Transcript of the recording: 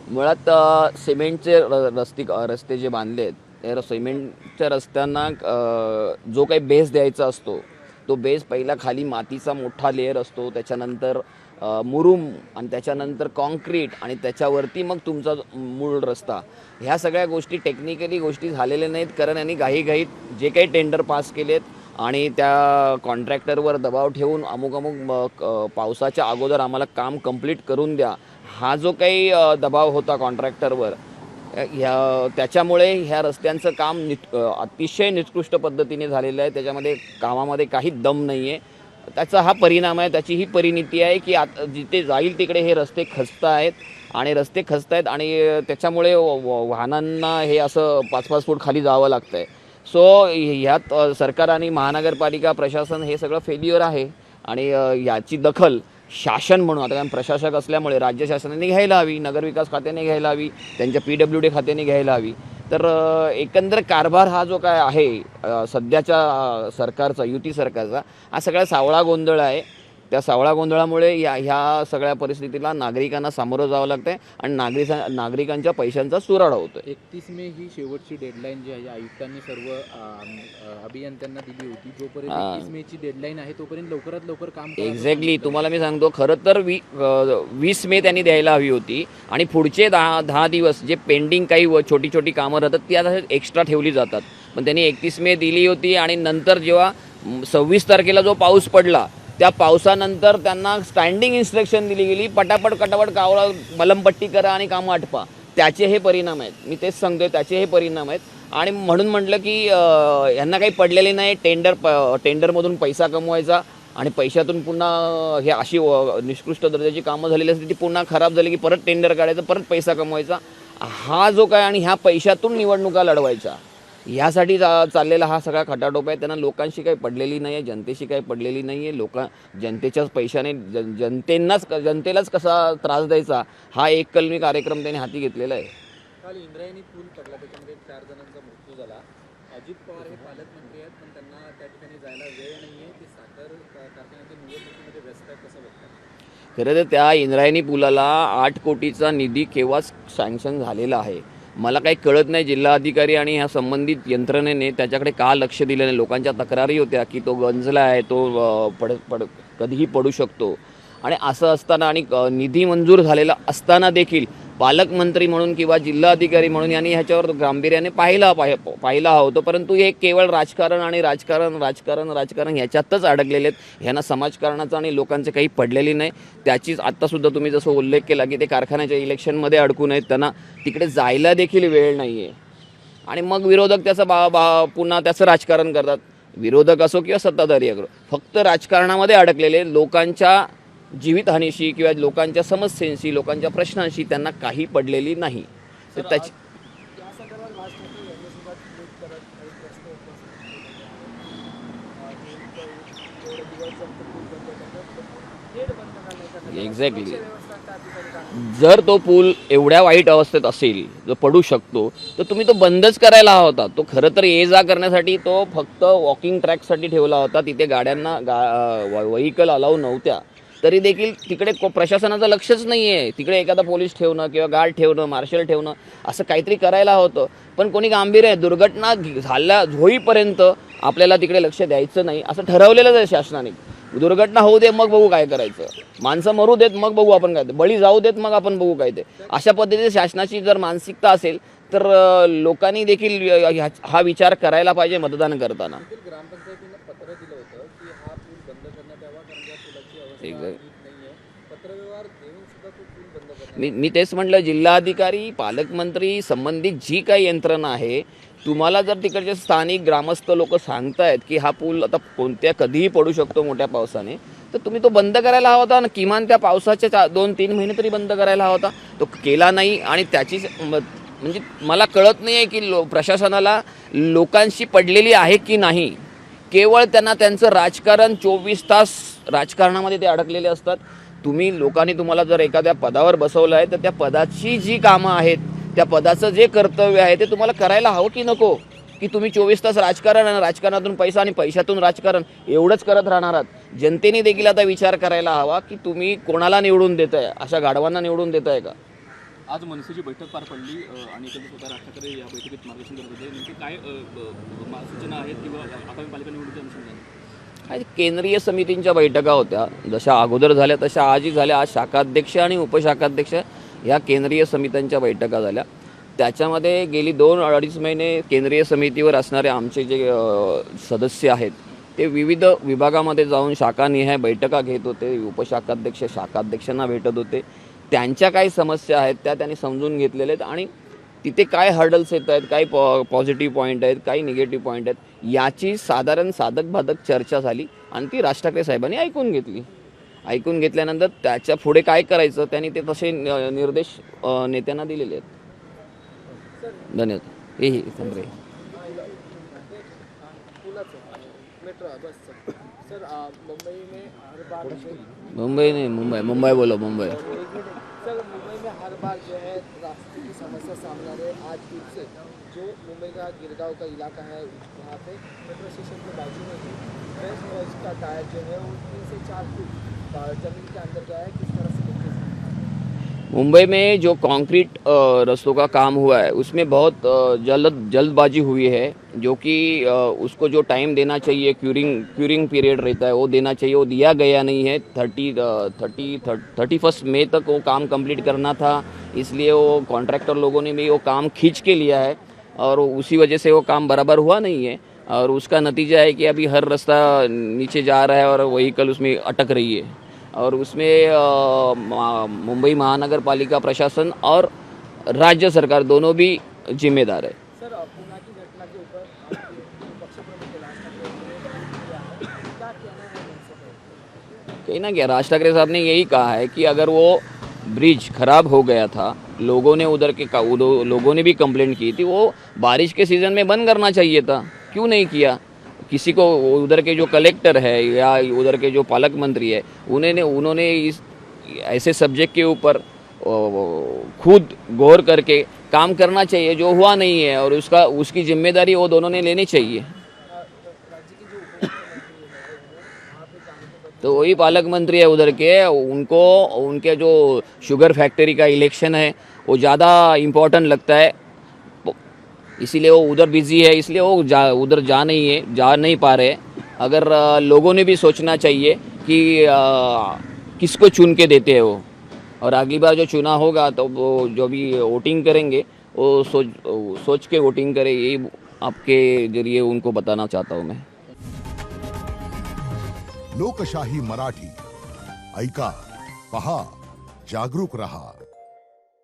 मुळात सिमेंटचे रस्ते जे बांधले आहेत, त्या सिमेंटच्या रस्त्यांना जो काही बेस द्यायचा असतो, तो बेस पहिला खाली मातीचा मोठा लेअर असतो, त्याच्यानंतर मुरुम आणि त्याच्यानंतर कॉन्क्रीट आणि त्याच्यावरती मग तुमचा मूळ रस्ता. ह्या सगळ्या गोष्टी टेक्निकली गोष्टी झालेल्या नाहीत, कारण यांनी घाईघाईत जे काही टेंडर पास केलेत आणि त्या कॉन्ट्रॅक्टरवर दबाव ठेवून अमुक अमुक पावसाच्या अगोदर आम्हाला काम कंप्लीट करून द्या, हा जो काही दबाव होता कॉन्ट्रॅक्टरवर, त्याच्यामुळे ह्या रस्त्यांचं काम अतिशय निकृष्ट पद्धतीने झालेलं आहे. त्याच्यामध्ये कामामध्ये काही दम नाही आहे. त्याचा हा परिणाम आहे, त्याची ही परिणिती आहे की आता जिथे जाईल तिकडे हे रस्ते खचत आहेत आणि त्याच्यामुळे वाहनांना हे असं 5-5 फूट खाली जावं लागतं आहे. सो ह्यात सरकार आणि महानगरपालिका प्रशासन हे सगळं फेल्युअर आहे आणि याची दखल शासन म्हणून, आता कारण प्रशासक असल्यामुळे राज्य शासनाने घ्यायला हवी, नगरविकास खात्याने घ्यायला हवी, त्यांच्या PWD खात्याने घ्यायला हवी. तर एकंदर कारभार हा जो काय आहे सध्याच्या सरकारचा, युती सरकारचा, हा सगळा सावळा गोंधळ आहे. त्या सावळा गोंधळामुळे ह्या सगळ्या परिस्थितीला नागरिकांना सामोरं जावं लागतं आहे आणि नागरिकांच्या पैशांचा चुराडा होतो आहे. 31 मे ही शेवटची डेडलाईन जी आहे आयुक्तांनी सर्व अभियंत्यांना दिली होती. जोपर्यंत 31 मेची डेडलाईन आहे तोपर्यंत लवकरात लवकर काम करा. एक्झॅक्टली, तुम्हाला मी सांगतो, खरं तर 20 मे त्यांनी द्यायला हवी होती आणि पुढचे 10 दिवस जे पेंडिंग काही छोटी छोटी कामं राहतात ती आता एक्स्ट्रा ठेवली जातात. पण त्यांनी 31 मे दिली होती आणि नंतर जेव्हा 26 तारखेला जो पाऊस पडला, त्या पावसानंतर त्यांना स्टँडिंग इन्स्ट्रक्शन दिली गेली, पटापट कावळा मलमपट्टी करा आणि कामं आटपा. त्याचे हे परिणाम आहेत, मी तेच सांगतोय, त्याचे हे परिणाम आहेत. आणि म्हणून म्हटलं की यांना काही पडलेले नाही. टेंडरमधून पैसा कमवायचा आणि पैशातून पुन्हा हे अशी निकृष्ट दर्जाची कामं झालेली असते, ती पुन्हा खराब झाली की परत टेंडर काढायचं, परत पैसा कमवायचा, हा जो काय, आणि ह्या पैशातून निवडणुका लढवायच्या, ह्यासाठी चाललेला हा सगळा खटाटोप आहे. त्यांना लोकांशी काही पडलेली नाही आहे, जनतेशी काही पडलेली नाही आहे. जनतेच्याच पैशाने जनतेलाच कसा त्रास द्यायचा, हा एककलमी कार्यक्रम त्यांनी हाती घेतलेला आहे. काल इंद्रायणी पूल पडला, त्याच्यामध्ये 4 जणांचा मृत्यू झाला. अजित पवार हे पालकमंत्री आहेत, पण त्यांना त्या ठिकाणी जायला वेळ नाही आहे. ते साखर कारखान्याच्या निवडणुकीमध्ये व्यस्त आहेत, कसं बघतात? खरं तर त्या इंद्रायणी पुलाला 8 कोटीचा निधी केव्हाच सँक्शन झालेला आहे. मला काही कळत नाही, जिल्हाधिकारी आणि ह्या संबंधित यंत्रणेने त्याच्याकडे का लक्ष दिलं नाही. लोकांच्या तक्रारी होत्या की तो गंजला आहे, तो कधीही पडू शकतो. आणि असं असताना आणि निधी मंजूर झालेला असताना देखील पालकमंत्री म्हणून किंवा जिल्हाधिकारी म्हणून यांनी ह्याच्यावर गांभीर्याने पाहिला होतं. परंतु हे केवळ राजकारण ह्याच्यातच अडकलेले आहेत. ह्यांना समाजकारणाचं आणि लोकांचे काही पडलेली नाही. त्याचीच आत्तासुद्धा तुम्ही जसं उल्लेख केला की ते कारखान्याच्या इलेक्शनमध्ये अडकून आहेत, त्यांना तिकडे जायला देखील वेळ नाही आहे. आणि मग विरोधक त्याचं पुन्हा त्याचं राजकारण करतात. विरोधक असो किंवा सत्ताधारी असो, फक्त राजकारणामध्ये अडकलेले, लोकांच्या जीवितहानीशी किंवा लोकांच्या समस्यांशी, लोकांच्या प्रश्नांशी त्यांना काही पडलेली नाही. तर त्याची एक्झॅक्टली, जर तो पूल एवढ्या वाईट अवस्थेत असेल, जो पडू शकतो, तर तुम्ही तो बंदच करायला हवा होता. तो खरं तर ये जा करण्यासाठी तो फक्त वॉकिंग ट्रॅकसाठी ठेवला होता. तिथे गाड्यांना व्हेकल अलाऊ नव्हत्या, तरी देखील तिकडे प्रशासनाचं लक्षच नाही आहे. तिकडे एखादा पोलीस ठेवणं किंवा गार्ड ठेवणं, मार्शल ठेवणं, असं काहीतरी करायला होतं. पण कोणी गांभीर्य आहे, दुर्घटना होईपर्यंत आपल्याला तिकडे लक्ष द्यायचं नाही असं ठरवलेलंच आहे शासनाने. दुर्घटना होऊ दे, मग बघू काय करायचं. माणसं मरू देत, मग बघू आपण काय ते. बळी जाऊ देत, मग आपण बघू काय ते. अशा पद्धतीने शासनाची जर मानसिकता असेल तर लोकांनी देखील हा विचार करायला पाहिजे मतदान करताना. ग्रामपंचायतीनं पत्र दिलं होतं की हा पूल बंद करण्यात यावा, कारण त्या पुलाची अवस्था नीट नाहीये. पत्रव्यवहार देऊन सुद्धा तो पूल बंद करण्यात. मी तेच म्हटलं, जिल्हाधिकारी, पालकमंत्री, संबंधित जी काही यंत्रणा आहे, तुम्हाला जर तिकडचे स्थानिक ग्रामस्थ लोक सांगतायत की हा पूल आता कधीही पडू शकतो मोठ्या पावसाने, तर तुम्ही तो बंद करायला हवा होता ना. किमान त्या पावसाच्या 2-3 महिने तरी बंद करायला हवा होता. तो केला नाही. आणि त्याची म्हणजे मला कळत नाही आहे की प्रशासनाला लोकांशी पडलेली आहे की नाही. केवळ त्यांना त्यांचं राजकारण, 24 तास राजकारणामध्ये ते अडकलेले असतात. लोकांनी तुम्हाला जर एखाद्या पदावर बसवलं आहे, तर त्या पदाची जी कामं आहेत, त्या पदाचं जे कर्तव्य आहे, ते तुम्हाला करायला हवं की नको. की तुम्ही 24 तास राजकारण आणि राजकारणातून पैसा आणि पैशातून राजकारण एवढंच करत राहणार आहात. जनतेने देखील आता विचार करायला हवा की तुम्ही कोणाला निवडून देताय, अशा गाढवांना निवडून देताय का. आज मनसेची बैठक पार पडली आणि एकंदरीत स्वतः राज ठाकरे या बैठकीत मार्गदर्शन करत होते. नेमके काय सूचना आहेत किंवा आगामी पालिका निवडणुकीच्या अनुषंगाने? आज केंद्रीय समितींच्या बैठका होत्या, जशा अगोदर झाल्या तशा आजही झाल्या. आज शाखाध्यक्ष आणि उपशाखाध्यक्ष ह्या केंद्रीय समित्यांच्या बैठका झाल्या. त्याच्यामध्ये गेली 2-2.5 महिने केंद्रीय समितीवर असणारे आमचे जे सदस्य आहेत ते विविध विभागामध्ये जाऊन शाखानिहाय बैठका घेत होते. उपशाखाध्यक्ष शाखाध्यक्षांना भेटत होते. त्यांच्या काही समस्या आहेत त्या त्यांनी समजून घेतलेल्या आहेत आणि तिथे काय हर्डल्स येत आहेत, काही पॉझिटिव्ह पॉईंट आहेत, काही निगेटिव्ह पॉईंट आहेत, याची साधारण साधक बाधक चर्चा झाली आणि ती राज ठाकरे साहेबांनी ऐकून घेतली. ऐकून घेतल्यानंतर त्याच्या पुढे काय करायचं त्यांनी ते तसे निर्देश नेत्यांना दिलेले आहेत. धन्यवाद. हे संग्रह सर मुंबई में हर बार मुंबई बोलो मुंबई. सर मुंबई में हर बार जो है रास्ते की समस्या सामने आ रही है. आज फिर से जो मुंबई का गिरगांव का इलाका है वहाँ पे मेट्रो स्टेशन के बाजू में ही फ्रेश वॉइस का टायर जो है वो 3 से 4 फुट जमीन के अंदर गया है. किस तरह से देखते हैं? मुंबई में जो कंक्रीट रस्तों का काम हुआ है उसमें बहुत जल्दबाजी हुई है, जो कि उसको जो टाइम देना चाहिए, क्यूरिंग पीरियड रहता है वो देना चाहिए, वो दिया गया नहीं है. 31 मई तक वो काम कंप्लीट करना था, इसलिए वो कॉन्ट्रैक्टर लोगों ने भी वो काम खींच के लिया है और उसी वजह से वो काम बराबर हुआ नहीं है. और उसका नतीजा है कि अभी हर रास्ता नीचे जा रहा है और व्हीकल उसमें अटक रही है. और उसमें मुंबई महानगर पालिका प्रशासन और राज्य सरकार दोनों भी जिम्मेदार है. सर पुणे की घटना के ऊपर पक्ष प्रमुख राज ठाकरे ने क्या कहना है उनसे? कहना क्या, राज ठाकरे साहब ने यही कहा है कि अगर वो ब्रिज खराब हो गया था, लोगों ने भी कंप्लेंट की थी, वो बारिश के सीज़न में बंद करना चाहिए था. क्यों नहीं किया? किसी को उधर के जो कलेक्टर है या उधर के जो पालक मंत्री है उन्होंने इस ऐसे सब्जेक्ट के ऊपर खुद गौर करके काम करना चाहिए, जो हुआ नहीं है. और उसकी जिम्मेदारी वो दोनों ने लेनी चाहिए. राज्य की जो उप मुख्यमंत्री है वहाँ पे जाने के तो वही पालक मंत्री है उधर के, उनके जो शुगर फैक्ट्री का इलेक्शन है वो ज़्यादा इम्पोर्टेंट लगता है, इसीलिए वो उधर बिजी है, इसलिए वो उधर जा नहीं पा रहे. अगर लोगों ने भी सोचना चाहिए कि किसको चुन के देते हैं वो, और अगली बार जो चुनाव होगा तो वो जो भी वोटिंग करेंगे वो सोच के वोटिंग करें. यही आपके जरिए उनको बताना चाहता हूँ मैं. लोकशाही मराठी ऐका, पहा, जागरूक रहा.